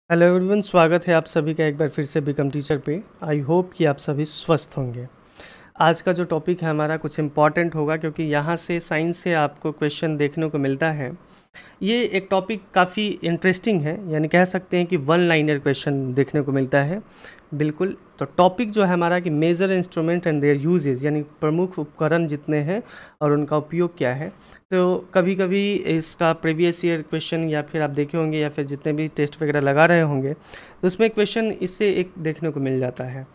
Hello everyone, स्वागत है आप सभी का एक बार फिर से बिकम टीचर पे। आई होप कि आप सभी स्वस्थ होंगे। आज का जो टॉपिक है हमारा कुछ इम्पॉर्टेंट होगा, क्योंकि यहाँ से साइंस से आपको क्वेश्चन देखने को मिलता है। ये एक टॉपिक काफ़ी इंटरेस्टिंग है, यानी कह सकते हैं कि वन लाइनर क्वेश्चन देखने को मिलता है। बिल्कुल। तो टॉपिक जो है हमारा कि major instrument and their uses, यानी प्रमुख उपकरण जितने हैं और उनका उपयोग क्या है। तो कभी कभी इसका प्रीवियस ईयर क्वेश्चन या फिर आप देखे होंगे या फिर जितने भी टेस्ट वगैरह लगा रहे होंगे तो उसमें क्वेश्चन इससे एक देखने को मिल जाता है।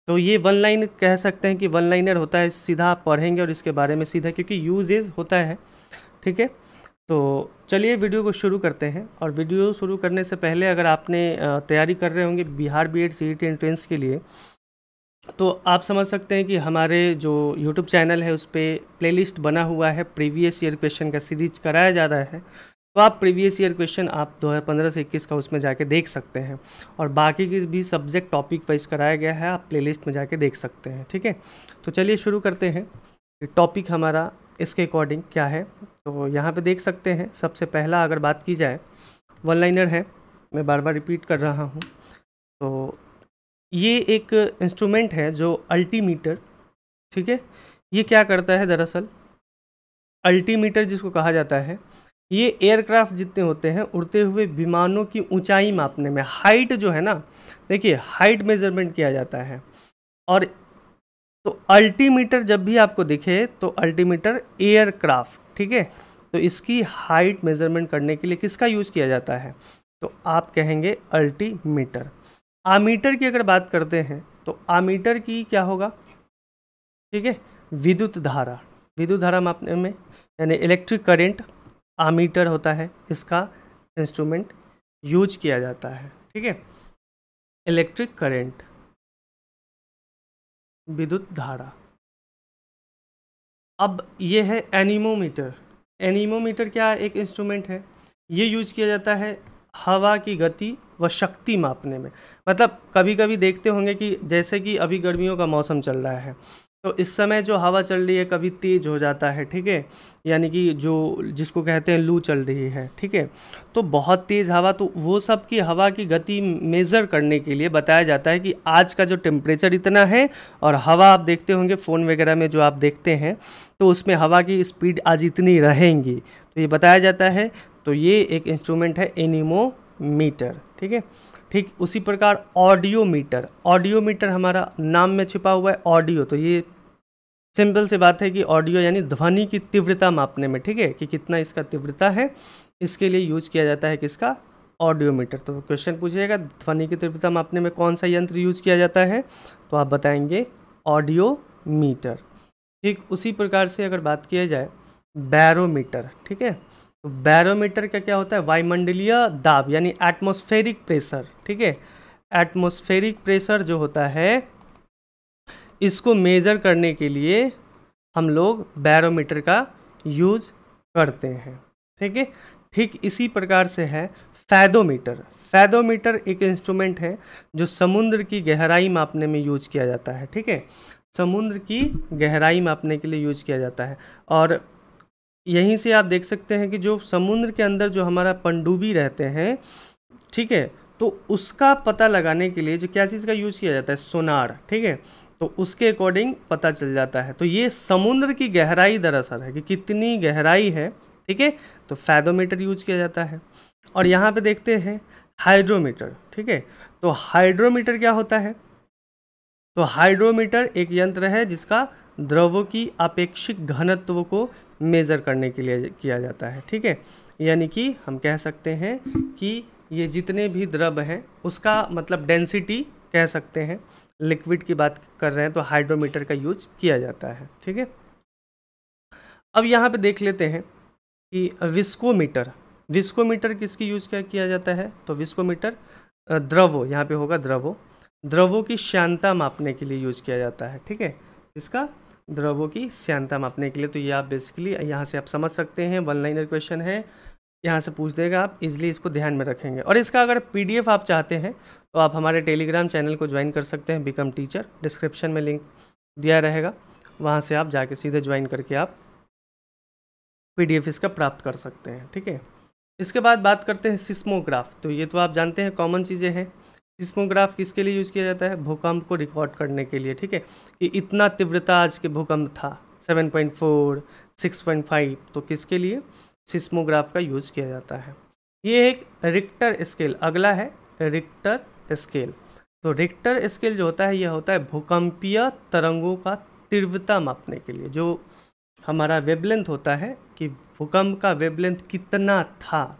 तो ये वन लाइन कह सकते हैं कि वन लाइनर होता है, सीधा आप पढ़ेंगे और इसके बारे में सीधा, क्योंकि यूजेज होता है। ठीक है। तो चलिए वीडियो को शुरू करते हैं। और वीडियो शुरू करने से पहले अगर आपने तैयारी कर रहे होंगे बिहार बीएड सीईटी एंट्रेंस के लिए, तो आप समझ सकते हैं कि हमारे जो यूट्यूब चैनल है उस पर प्लेलिस्ट बना हुआ है, प्रीवियस ईयर क्वेश्चन का सीरीज कराया जा रहा है। तो आप प्रीवियस ईयर क्वेश्चन आप 2015 से 21 का उसमें जाके देख सकते हैं, और बाकी की भी सब्जेक्ट टॉपिक वाइज कराया गया है, आप प्लेलिस्ट में जाके देख सकते हैं। ठीक है। तो चलिए शुरू करते हैं। टॉपिक हमारा इसके अकॉर्डिंग क्या है, तो यहाँ पे देख सकते हैं। सबसे पहला अगर बात की जाए, वन लाइनर है, मैं बार बार रिपीट कर रहा हूँ। तो ये एक इंस्ट्रूमेंट है जो अल्टीमीटर। ठीक है। ये क्या करता है दरअसल, अल्टीमीटर जिसको कहा जाता है, ये एयरक्राफ्ट जितने होते हैं, उड़ते हुए विमानों की ऊंचाई मापने में, हाइट जो है ना, देखिए हाइट मेजरमेंट किया जाता है। और तो अल्टीमीटर जब भी आपको दिखे तो अल्टीमीटर एयरक्राफ्ट, ठीक है, तो इसकी हाइट मेजरमेंट करने के लिए किसका यूज़ किया जाता है, तो आप कहेंगे अल्टीमीटर। आमीटर की अगर बात करते हैं तो आमीटर की क्या होगा, ठीक है, विद्युत धारा, विद्युत धारा मापने में, यानी इलेक्ट्रिक करंट आमीटर होता है, इसका इंस्ट्रूमेंट यूज किया जाता है। ठीक है, इलेक्ट्रिक करंट, विद्युत धारा। अब ये है एनीमोमीटर। एनीमोमीटर क्या एक इंस्ट्रूमेंट है, ये यूज किया जाता है हवा की गति व शक्ति मापने में। मतलब कभी कभी देखते होंगे कि जैसे कि अभी गर्मियों का मौसम चल रहा है, तो इस समय जो हवा चल रही है कभी तेज़ हो जाता है, ठीक है, यानी कि जो जिसको कहते हैं लू चल रही है, ठीक है, तो बहुत तेज़ हवा, तो वो सब की हवा की गति मेज़र करने के लिए बताया जाता है कि आज का जो टेम्परेचर इतना है, और हवा आप देखते होंगे फ़ोन वगैरह में जो आप देखते हैं, तो उसमें हवा की स्पीड आज इतनी रहेंगी, तो ये बताया जाता है। तो ये एक इंस्ट्रूमेंट है एनीमोमीटर। ठीक है। ठीक उसी प्रकार ऑडियोमीटर, ऑडियोमीटर हमारा नाम में छिपा हुआ है ऑडियो, तो ये सिंपल सी बात है कि ऑडियो यानी ध्वनि की तीव्रता मापने में, ठीक है, कि कितना इसका तीव्रता है, इसके लिए यूज किया जाता है किसका, ऑडियोमीटर। तो क्वेश्चन पूछिएगा ध्वनि की तीव्रता मापने में कौन सा यंत्र यूज किया जाता है, तो आप बताएंगे ऑडियोमीटर। ठीक उसी प्रकार से अगर बात किया जाए बैरोमीटर, ठीक है, तो बैरोमीटर का क्या होता है, वायुमंडलीय दाब यानी एटमॉस्फेरिक प्रेशर। ठीक है, एटमॉस्फेरिक प्रेशर जो होता है, इसको मेज़र करने के लिए हम लोग बैरोमीटर का यूज करते हैं। ठीक है। ठीक इसी प्रकार से है फैदोमीटर। फैदोमीटर एक इंस्ट्रूमेंट है जो समुद्र की गहराई मापने में यूज किया जाता है। ठीक है, समुद्र की गहराई मापने के लिए यूज किया जाता है। और यहीं से आप देख सकते हैं कि जो समुद्र के अंदर जो हमारा पनडुब्बी रहते हैं, ठीक है, तो उसका पता लगाने के लिए जो क्या चीज़ का यूज़ किया जाता है, सोनार। ठीक है, तो उसके अकॉर्डिंग पता चल जाता है। तो ये समुद्र की गहराई दरअसल है कि कितनी गहराई है। ठीक है, तो फैदोमीटर यूज किया जाता है। और यहाँ पे देखते हैं हाइड्रोमीटर। ठीक है, तो हाइड्रोमीटर क्या होता है, तो हाइड्रोमीटर एक यंत्र है जिसका द्रव्यों की अपेक्षिक घनत्व को मेज़र करने के लिए किया जाता है। ठीक है, यानी कि हम कह सकते हैं कि ये जितने भी द्रव हैं उसका मतलब डेंसिटी कह सकते हैं, लिक्विड की बात कर रहे हैं तो हाइड्रोमीटर का यूज किया जाता है। ठीक है। अब यहाँ पे देख लेते हैं कि विस्कोमीटर। विस्कोमीटर किसकी यूज क्या किया जाता है, तो विस्कोमीटर द्रवों, यहाँ पे होगा द्रवों, द्रवों की श्यानता मापने के लिए यूज किया जाता है। ठीक है, इसका द्रवों की श्यानता मापने के लिए। तो ये आप बेसिकली यहाँ से आप समझ सकते हैं, वन लाइनर क्वेश्चन है, यहाँ से पूछ देगा, आप इजीली इसको ध्यान में रखेंगे। और इसका अगर पीडीएफ आप चाहते हैं तो आप हमारे टेलीग्राम चैनल को ज्वाइन कर सकते हैं, बिकम टीचर, डिस्क्रिप्शन में लिंक दिया रहेगा, वहाँ से आप जाके सीधे ज्वाइन करके आप पीडीएफ इसका प्राप्त कर सकते हैं। ठीक है, इसके बाद बात करते हैं सिस्मोग्राफ। तो ये तो आप जानते हैं, कॉमन चीज़ें हैं। सिस्मोग्राफ किसके लिए यूज़ किया जाता है? भूकंप को रिकॉर्ड करने के लिए, ठीक है, कि इतना तीव्रता आज के भूकंप था 7.4, 6.5, तो किसके लिए? सिस्मोग्राफ का यूज़ किया जाता है। ये एक रिक्टर स्केल। अगला है रिक्टर स्केल। तो रिक्टर स्केल जो होता है, यह होता है भूकंपीय तरंगों का तीव्रता मापने के लिए। जो हमारा वेवलेंथ होता है कि भूकंप का वेवलेंथ कितना था,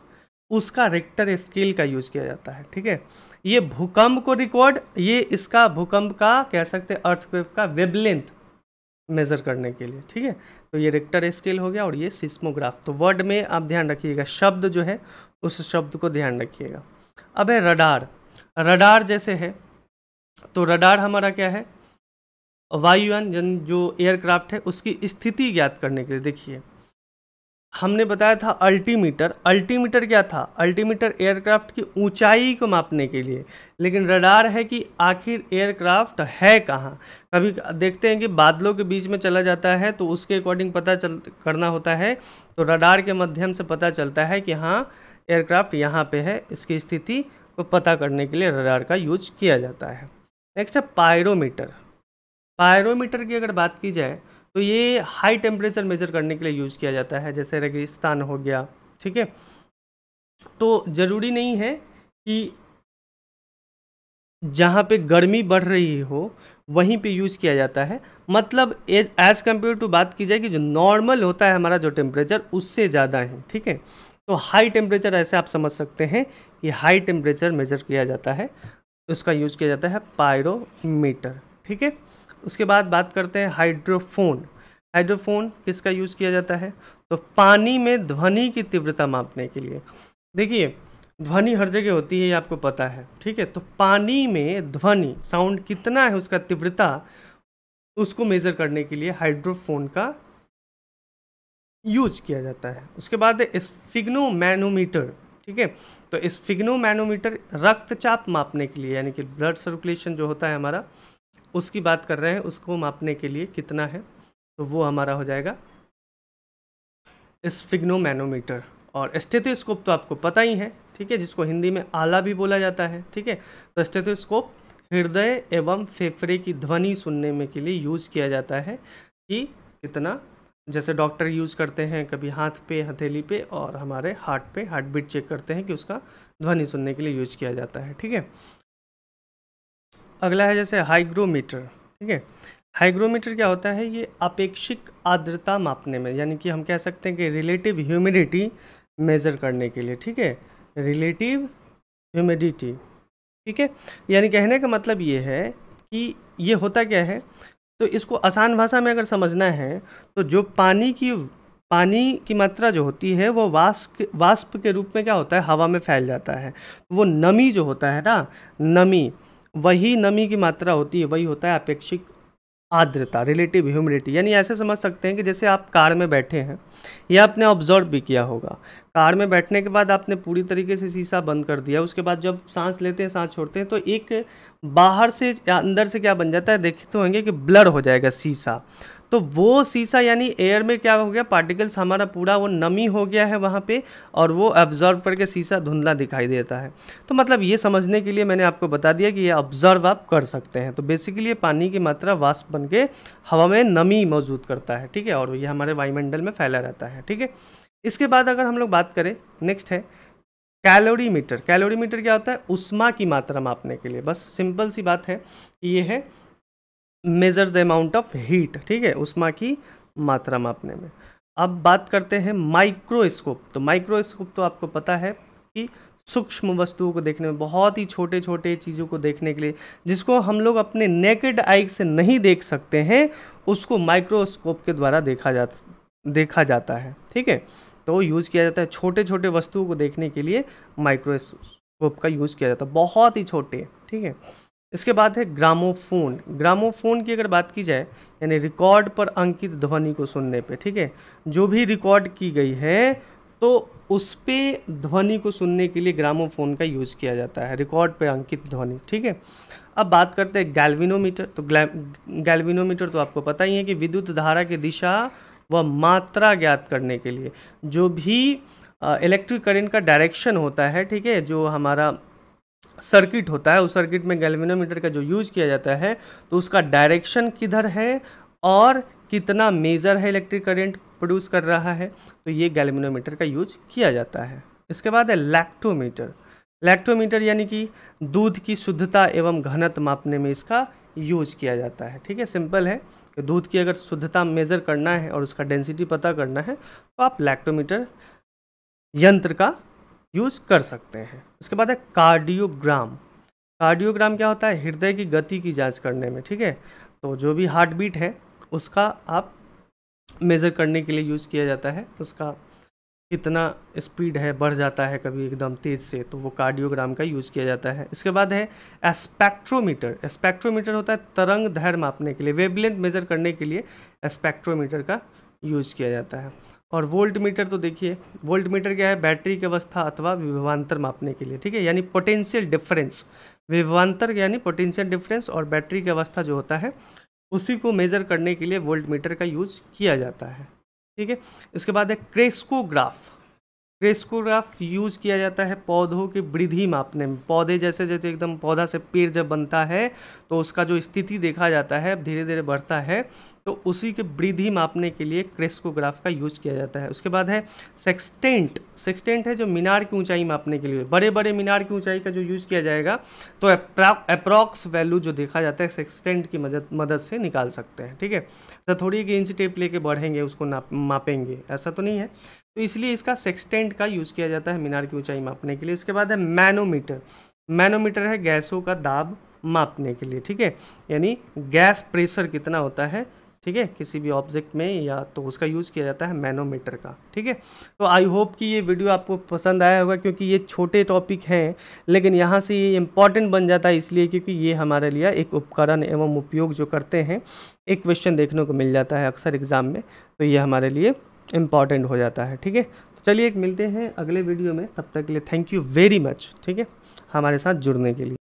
उसका रिक्टर स्केल का यूज़ किया जाता है, ठीक है। ये भूकंप को रिकॉर्ड, ये इसका भूकंप का कह सकते हैं अर्थक्वेक का वेवलेंथ मेज़र करने के लिए, ठीक है। तो ये रिक्टर स्केल हो गया और ये सिस्मोग्राफ। तो वर्ड में आप ध्यान रखिएगा, शब्द जो है उस शब्द को ध्यान रखिएगा। अब है रडार। रडार जैसे है, तो रडार हमारा क्या है? वायुयान जो एयरक्राफ्ट है उसकी स्थिति ज्ञात करने के लिए। देखिए, हमने बताया था अल्टीमीटर। अल्टीमीटर क्या था? अल्टीमीटर एयरक्राफ्ट की ऊंचाई को मापने के लिए, लेकिन रडार है कि आखिर एयरक्राफ्ट है कहाँ। कभी देखते हैं कि बादलों के बीच में चला जाता है, तो उसके अकॉर्डिंग करना होता है, तो रडार के माध्यम से पता चलता है कि हाँ एयरक्राफ्ट यहाँ पे है। इसकी स्थिति को पता करने के लिए रडार का यूज किया जाता है। नेक्स्ट है पायरोमीटर। पायरोमीटर की अगर बात की जाए तो ये हाई टेम्परेचर मेजर करने के लिए यूज़ किया जाता है, जैसे रेगिस्तान हो गया, ठीक है। तो ज़रूरी नहीं है कि जहाँ पे गर्मी बढ़ रही हो वहीं पे यूज़ किया जाता है। मतलब एज कम्पेयर टू बात की जाए कि जो नॉर्मल होता है हमारा जो टेम्परेचर, उससे ज़्यादा है, ठीक है। तो हाई टेम्परेचर ऐसे आप समझ सकते हैं कि हाई टेम्परेचर मेजर किया जाता है, उसका यूज़ किया जाता है पायरोमीटर, ठीक है। उसके बाद बात करते हैं हाइड्रोफोन। हाइड्रोफोन किसका यूज़ किया जाता है? तो पानी में ध्वनि की तीव्रता मापने के लिए। देखिए, ध्वनि हर जगह होती है, ये आपको पता है, ठीक है। तो पानी में ध्वनि साउंड कितना है, उसका तीव्रता, उसको मेज़र करने के लिए हाइड्रोफोन का यूज किया जाता है। उसके बाद है स्फिग्नोमैनोमीटर, ठीक है। तो स्फिग्नोमैनोमीटर रक्तचाप मापने के लिए, यानी कि ब्लड सर्कुलेशन जो होता है हमारा, उसकी बात कर रहे हैं, उसको मापने के लिए कितना है, तो वो हमारा हो जाएगा स्फिग्नोमैनोमीटर। और स्टेथोस्कोप तो आपको पता ही है, ठीक है, जिसको हिंदी में आला भी बोला जाता है, ठीक है। तो स्टेथोस्कोप हृदय एवं फेफड़े की ध्वनि सुनने में के लिए यूज़ किया जाता है कि कितना, जैसे डॉक्टर यूज़ करते हैं कभी हाथ पे, हथेली पे, और हमारे हार्ट पे हार्ट बीट चेक करते हैं कि उसका ध्वनि सुनने के लिए यूज़ किया जाता है, ठीक है। अगला है जैसे हाइग्रोमीटर, ठीक है। हाइग्रोमीटर क्या होता है? ये अपेक्षिक आर्द्रता मापने में, यानी कि हम कह सकते हैं कि रिलेटिव ह्यूमिडिटी मेज़र करने के लिए, ठीक है, रिलेटिव ह्यूमिडिटी, ठीक है। यानी कहने का मतलब ये है कि ये होता क्या है, तो इसको आसान भाषा में अगर समझना है तो जो पानी की मात्रा जो होती है वो वाष्प के रूप में क्या होता है, हवा में फैल जाता है। वो नमी जो होता है ना, नमी, वही नमी की मात्रा होती है, वही होता है अपेक्षिक आर्द्रता, रिलेटिव ह्यूमिडिटी। यानी ऐसे समझ सकते हैं कि जैसे आप कार में बैठे हैं, या आपने ऑब्जर्व भी किया होगा, कार में बैठने के बाद आपने पूरी तरीके से शीशा बंद कर दिया, उसके बाद जब सांस लेते हैं, सांस छोड़ते हैं, तो एक बाहर से या अंदर से क्या बन जाता है, देखते तो होंगे कि ब्लर हो जाएगा शीशा। तो वो शीशा यानी एयर में क्या हो गया, पार्टिकल्स हमारा पूरा वो नमी हो गया है वहाँ पे, और वो ऑब्जर्व करके शीशा धुंधला दिखाई देता है। तो मतलब ये समझने के लिए मैंने आपको बता दिया कि ये ऑब्जर्व आप कर सकते हैं। तो बेसिकली ये पानी की मात्रा वाष्प बन के हवा में नमी मौजूद करता है, ठीक है, और ये हमारे वायुमंडल में फैला रहता है, ठीक है। इसके बाद अगर हम लोग बात करें, नेक्स्ट है कैलोरीमीटर। कैलोरीमीटर क्या होता है? ऊष्मा की मात्रा मापने के लिए। बस सिंपल सी बात है कि ये है measure the amount of heat, ठीक है, ऊष्मा की मात्रा मापने में। अब बात करते हैं माइक्रोस्कोप। तो माइक्रोस्कोप तो आपको पता है कि सूक्ष्म वस्तुओं को देखने में, बहुत ही छोटे छोटे चीज़ों को देखने के लिए, जिसको हम लोग अपने नेकेड आई से नहीं देख सकते हैं, उसको माइक्रोस्कोप के द्वारा देखा जाता है, ठीक है। तो यूज़ किया जाता है छोटे छोटे वस्तुओं को देखने के लिए, माइक्रोस्कोप का यूज़ किया जाता है, बहुत ही छोटे, ठीक है। इसके बाद है ग्रामोफोन। ग्रामोफोन की अगर बात की जाए, यानी रिकॉर्ड पर अंकित ध्वनि को सुनने पे, ठीक है, जो भी रिकॉर्ड की गई है तो उस पे ध्वनि को सुनने के लिए ग्रामोफोन का यूज़ किया जाता है, रिकॉर्ड पर अंकित ध्वनि, ठीक है। अब बात करते हैं गैल्वेनोमीटर। तो गैल्वेनोमीटर तो आपको पता ही है कि विद्युत धारा की दिशा व मात्रा ज्ञात करने के लिए, जो भी इलेक्ट्रिक करंट का डायरेक्शन होता है, ठीक है, जो हमारा सर्किट होता है, उस सर्किट में गैल्वेनोमीटर का जो यूज किया जाता है तो उसका डायरेक्शन किधर है और कितना मेजर है इलेक्ट्रिक करंट प्रोड्यूस कर रहा है, तो ये गैल्वेनोमीटर का यूज किया जाता है। इसके बाद है लैक्टोमीटर। लैक्टोमीटर यानी कि दूध की शुद्धता एवं घनत्व मापने में इसका यूज किया जाता है, ठीक है। सिंपल है कि दूध की अगर शुद्धता मेज़र करना है और उसका डेंसिटी पता करना है तो आप लैक्टोमीटर यंत्र का यूज़ कर सकते हैं। इसके बाद है कार्डियोग्राम। कार्डियोग्राम क्या होता है? हृदय की गति की जांच करने में, ठीक है। तो जो भी हार्ट बीट है उसका आप मेज़र करने के लिए यूज़ किया जाता है, उसका कितना स्पीड है, बढ़ जाता है कभी एकदम तेज़ से, तो वो कार्डियोग्राम का यूज़ किया जाता है। इसके बाद है स्पेक्ट्रोमीटर। स्पेक्ट्रोमीटर होता है तरंग दैर्घ्य मापने के लिए, वेवलेंथ मेज़र करने के लिए स्पेक्ट्रोमीटर का यूज़ किया जाता है। और वोल्टमीटर तो देखिए, वोल्टमीटर क्या है? बैटरी की अवस्था अथवा विभवांतर मापने के लिए, ठीक है, यानी पोटेंशियल डिफरेंस। विभवांतर यानी पोटेंशियल डिफरेंस और बैटरी की अवस्था जो होता है उसी को मेज़र करने के लिए वोल्टमीटर का यूज़ किया जाता है, ठीक है। इसके बाद है क्रेस्कोग्राफ। क्रेस्कोग्राफ यूज़ किया जाता है पौधों की वृद्धि मापने में। पौधे जैसे जैसे एकदम पौधा से पेड़ जब बनता है तो उसका जो स्थिति देखा जाता है, धीरे धीरे बढ़ता है, तो उसी के वृद्धि मापने के लिए क्रेस्कोग्राफ का यूज़ किया जाता है। उसके बाद है सेक्सटेंट। सेक्सटेंट है जो मीनार की ऊंचाई मापने के लिए, बड़े बड़े मीनार की ऊंचाई का जो यूज़ किया जाएगा तो अप्रॉक्स वैल्यू जो देखा जाता है सेक्सटेंट की मदद से निकाल सकते हैं, ठीक है। तो थोड़ी एक इंच टेप लेके बढ़ेंगे उसको मापेंगे, ऐसा तो नहीं है, तो इसलिए इसका सेक्सटेंट का यूज़ किया जाता है मीनार की ऊंचाई मापने के लिए। इसके बाद है मैनोमीटर। मैनोमीटर है गैसों का दाब मापने के लिए, ठीक है, यानी गैस प्रेशर कितना होता है, ठीक है, किसी भी ऑब्जेक्ट में, या तो उसका यूज़ किया जाता है मैनोमीटर का, ठीक है। तो आई होप कि ये वीडियो आपको पसंद आया होगा, क्योंकि ये छोटे टॉपिक हैं लेकिन यहाँ से ये इम्पॉर्टेंट बन जाता है, इसलिए क्योंकि ये हमारे लिए एक उपकरण एवं उपयोग जो करते हैं, एक क्वेश्चन देखने को मिल जाता है अक्सर एग्ज़ाम में, तो ये हमारे लिए इम्पॉर्टेंट हो जाता है, ठीक है। तो चलिए एक मिलते हैं अगले वीडियो में, तब तक के लिए थैंक यू वेरी मच, ठीक है, हमारे साथ जुड़ने के लिए।